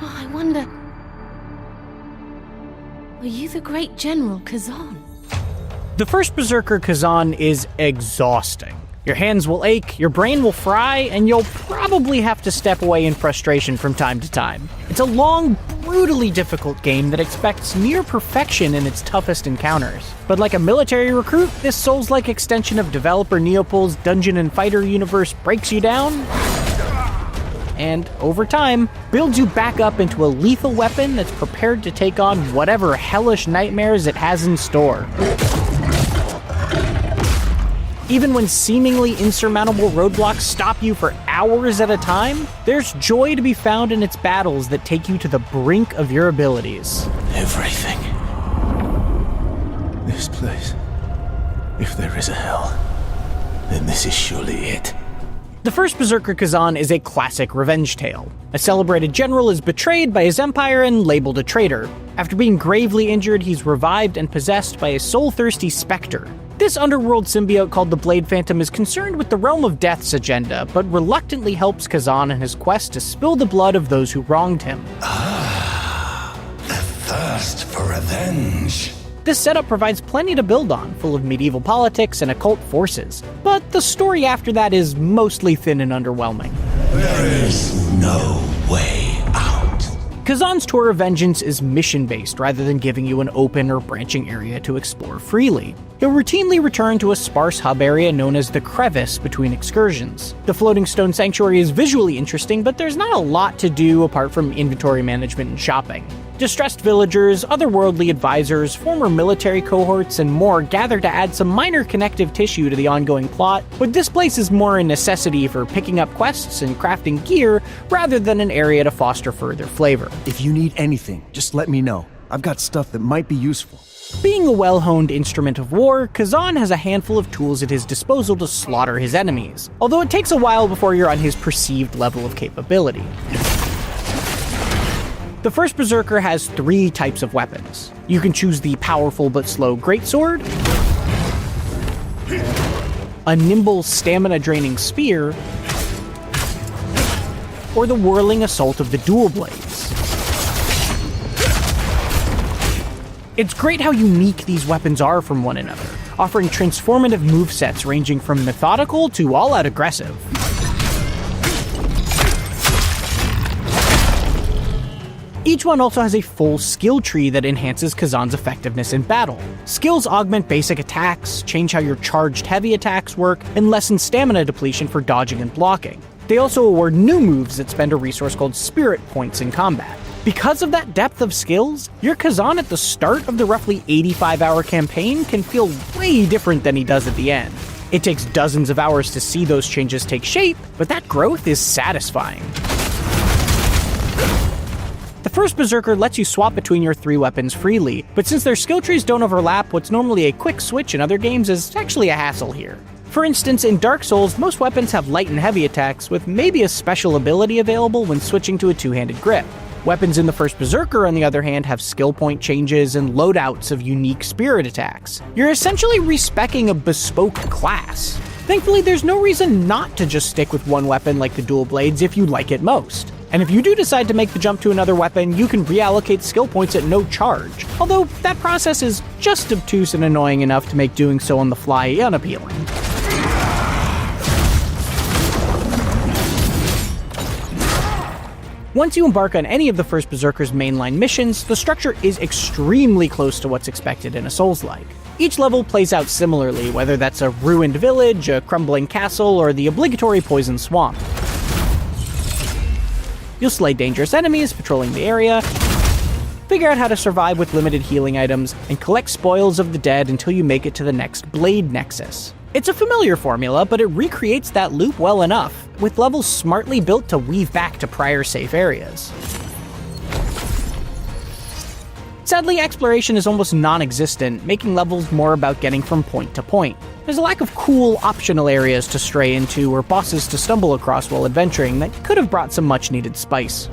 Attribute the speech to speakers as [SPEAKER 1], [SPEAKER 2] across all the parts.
[SPEAKER 1] Oh, I wonder... Are you the great General Khazan?
[SPEAKER 2] The First Berserker Khazan is exhausting. Your hands will ache, your brain will fry, and you'll probably have to step away in frustration from time to time. It's a long, brutally difficult game that expects near perfection in its toughest encounters. But like a military recruit, this Souls-like extension of developer Neopol's Dungeon and Fighter universe breaks you down, and over time, builds you back up into a lethal weapon that's prepared to take on whatever hellish nightmares it has in store. Even when seemingly insurmountable roadblocks stop you for hours at a time, there's joy to be found in its battles that take you to the brink of your abilities.
[SPEAKER 3] Everything. This place. If there is a hell, then this is surely it.
[SPEAKER 2] The First Berserker Khazan is a classic revenge tale. A celebrated general is betrayed by his empire and labeled a traitor. After being gravely injured, he's revived and possessed by a soul-thirsty specter. This underworld symbiote called the Blade Phantom is concerned with the Realm of Death's agenda, but reluctantly helps Khazan in his quest to spill the blood of those who wronged him.
[SPEAKER 4] The thirst for revenge.
[SPEAKER 2] This setup provides plenty to build on, full of medieval politics and occult forces. But the story after that is mostly thin and underwhelming.
[SPEAKER 4] There is no way out.
[SPEAKER 2] Khazan's Tour of Vengeance is mission-based rather than giving you an open or branching area to explore freely. He'll routinely return to a sparse hub area known as the Crevice between excursions. The Floating Stone Sanctuary is visually interesting, but there's not a lot to do apart from inventory management and shopping. Distressed villagers, otherworldly advisors, former military cohorts, and more gather to add some minor connective tissue to the ongoing plot, but this place is more a necessity for picking up quests and crafting gear rather than an area to foster further flavor.
[SPEAKER 5] If you need anything, just let me know. I've got stuff that might be useful.
[SPEAKER 2] Being a well-honed instrument of war, Khazan has a handful of tools at his disposal to slaughter his enemies, although it takes a while before you're on his perceived level of capability. The First Berserker has 3 types of weapons. You can choose the powerful but slow greatsword, a nimble, stamina-draining spear, or the whirling assault of the dual blades. It's great how unique these weapons are from one another, offering transformative movesets ranging from methodical to all-out aggressive. Each one also has a full skill tree that enhances Khazan's effectiveness in battle. Skills augment basic attacks, change how your charged heavy attacks work, and lessen stamina depletion for dodging and blocking. They also award new moves that spend a resource called Spirit Points in combat. Because of that depth of skills, your Khazan at the start of the roughly 85-hour campaign can feel way different than he does at the end. It takes dozens of hours to see those changes take shape, but that growth is satisfying. The First Berserker lets you swap between your 3 weapons freely, but since their skill trees don't overlap, what's normally a quick switch in other games is actually a hassle here. For instance, in Dark Souls, most weapons have light and heavy attacks, with maybe a special ability available when switching to a 2-handed grip. Weapons in the First Berserker, on the other hand, have skill point changes and loadouts of unique spirit attacks. You're essentially respeccing a bespoke class. Thankfully, there's no reason not to just stick with one weapon like the dual blades if you like it most. And if you do decide to make the jump to another weapon, you can reallocate skill points at no charge, although that process is just obtuse and annoying enough to make doing so on the fly unappealing. Once you embark on any of the First Berserker's mainline missions, the structure is extremely close to what's expected in a Souls-like. Each level plays out similarly, whether that's a ruined village, a crumbling castle, or the obligatory poison swamp. You'll slay dangerous enemies patrolling the area, figure out how to survive with limited healing items, and collect spoils of the dead until you make it to the next Blade Nexus. It's a familiar formula, but it recreates that loop well enough, with levels smartly built to weave back to prior safe areas. Sadly, exploration is almost non-existent, making levels more about getting from point to point. There's a lack of cool, optional areas to stray into or bosses to stumble across while adventuring that could have brought some much-needed spice.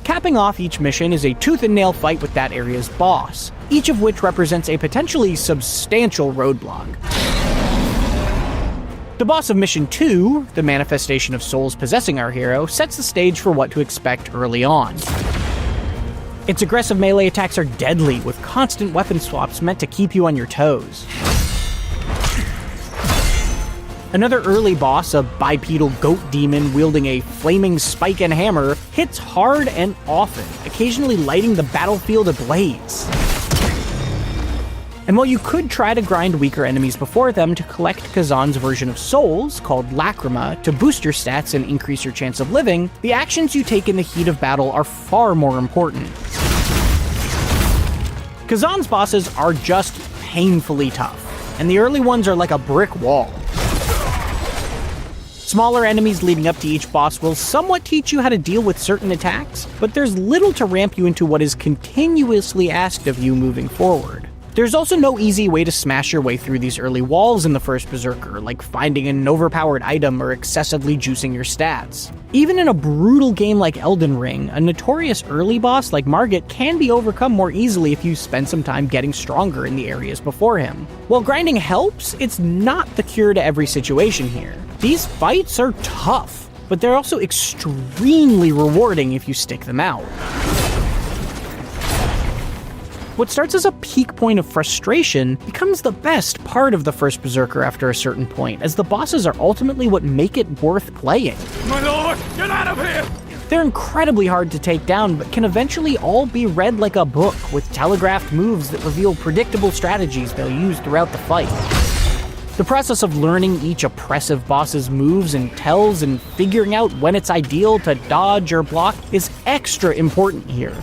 [SPEAKER 2] Capping off each mission is a tooth-and-nail fight with that area's boss, each of which represents a potentially substantial roadblock. The boss of Mission 2, the manifestation of souls possessing our hero, sets the stage for what to expect early on. Its aggressive melee attacks are deadly, with constant weapon swaps meant to keep you on your toes. Another early boss, a bipedal goat demon wielding a flaming spike and hammer, hits hard and often, occasionally lighting the battlefield ablaze. And while you could try to grind weaker enemies before them to collect Khazan's version of souls, called Lacrima, to boost your stats and increase your chance of living, the actions you take in the heat of battle are far more important. Khazan's bosses are just painfully tough, and the early ones are like a brick wall. Smaller enemies leading up to each boss will somewhat teach you how to deal with certain attacks, but there's little to ramp you into what is continuously asked of you moving forward. There's also no easy way to smash your way through these early walls in the First Berserker, like finding an overpowered item or excessively juicing your stats. Even in a brutal game like Elden Ring, a notorious early boss like Margit can be overcome more easily if you spend some time getting stronger in the areas before him. While grinding helps, it's not the cure to every situation here. These fights are tough, but they're also extremely rewarding if you stick them out. What starts as a peak point of frustration becomes the best part of the First Berserker after a certain point, as the bosses are ultimately what make it worth playing.
[SPEAKER 3] My lord, get out of here!
[SPEAKER 2] They're incredibly hard to take down, but can eventually all be read like a book, with telegraphed moves that reveal predictable strategies they'll use throughout the fight. The process of learning each oppressive boss's moves and tells and figuring out when it's ideal to dodge or block is extra important here.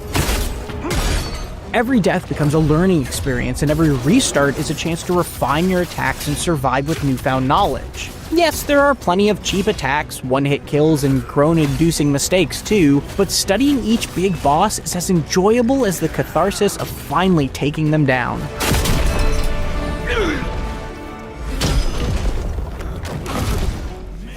[SPEAKER 2] Every death becomes a learning experience, and every restart is a chance to refine your attacks and survive with newfound knowledge. Yes, there are plenty of cheap attacks, one-hit kills, and groan-inducing mistakes too, but studying each big boss is as enjoyable as the catharsis of finally taking them down.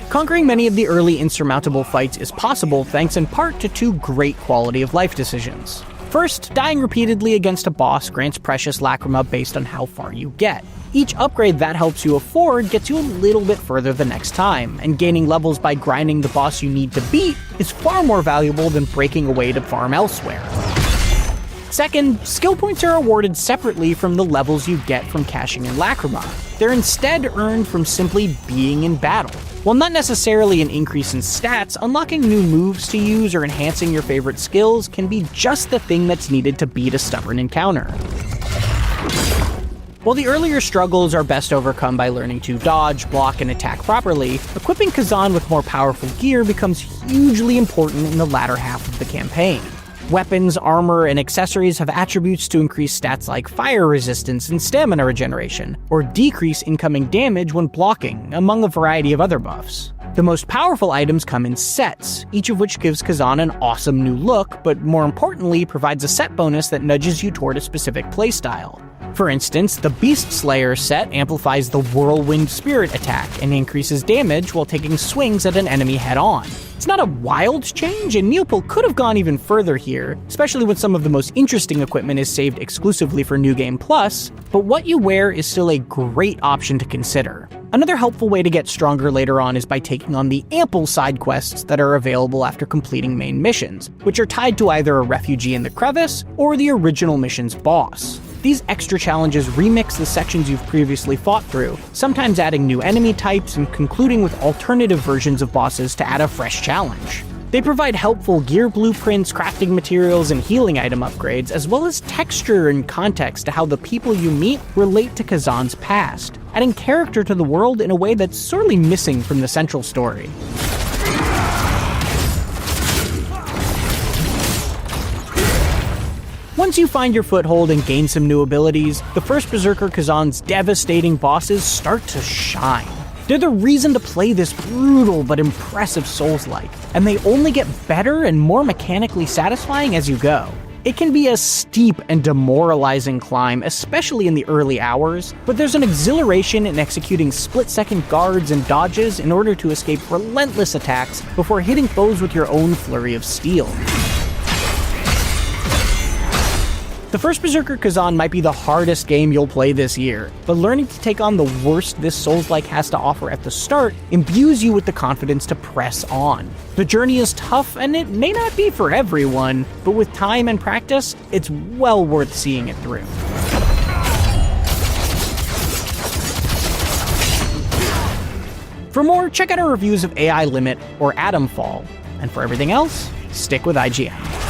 [SPEAKER 2] Conquering many of the early insurmountable fights is possible thanks in part to two great quality of life decisions. First, dying repeatedly against a boss grants precious lacrima based on how far you get. Each upgrade that helps you afford gets you a little bit further the next time, and gaining levels by grinding the boss you need to beat is far more valuable than breaking away to farm elsewhere. Second, skill points are awarded separately from the levels you get from cashing in lacrima. They're instead earned from simply being in battle. While not necessarily an increase in stats, unlocking new moves to use or enhancing your favorite skills can be just the thing that's needed to beat a stubborn encounter. While the earlier struggles are best overcome by learning to dodge, block, and attack properly, equipping Khazan with more powerful gear becomes hugely important in the latter half of the campaign. Weapons, armor, and accessories have attributes to increase stats like fire resistance and stamina regeneration, or decrease incoming damage when blocking, among a variety of other buffs. The most powerful items come in sets, each of which gives Khazan an awesome new look, but more importantly provides a set bonus that nudges you toward a specific playstyle. For instance, the Beast Slayer set amplifies the Whirlwind Spirit attack and increases damage while taking swings at an enemy head-on. It's not a wild change, and Neopol could have gone even further here, especially when some of the most interesting equipment is saved exclusively for New Game Plus, but what you wear is still a great option to consider. Another helpful way to get stronger later on is by taking on the ample side quests that are available after completing main missions, which are tied to either a refugee in the crevice or the original mission's boss. These extra challenges remix the sections you've previously fought through, sometimes adding new enemy types and concluding with alternative versions of bosses to add a fresh challenge. They provide helpful gear blueprints, crafting materials, and healing item upgrades, as well as texture and context to how the people you meet relate to Khazan's past, adding character to the world in a way that's sorely missing from the central story. Once you find your foothold and gain some new abilities, the First Berserker Khazan's devastating bosses start to shine. They're the reason to play this brutal but impressive Souls-like, and they only get better and more mechanically satisfying as you go. It can be a steep and demoralizing climb, especially in the early hours, but there's an exhilaration in executing split-second guards and dodges in order to escape relentless attacks before hitting foes with your own flurry of steel. The First Berserker Khazan might be the hardest game you'll play this year, but learning to take on the worst this Souls-like has to offer at the start imbues you with the confidence to press on. The journey is tough, and it may not be for everyone, but with time and practice, it's well worth seeing it through. For more, check out our reviews of AI Limit or Atom Fall, and for everything else, stick with IGN.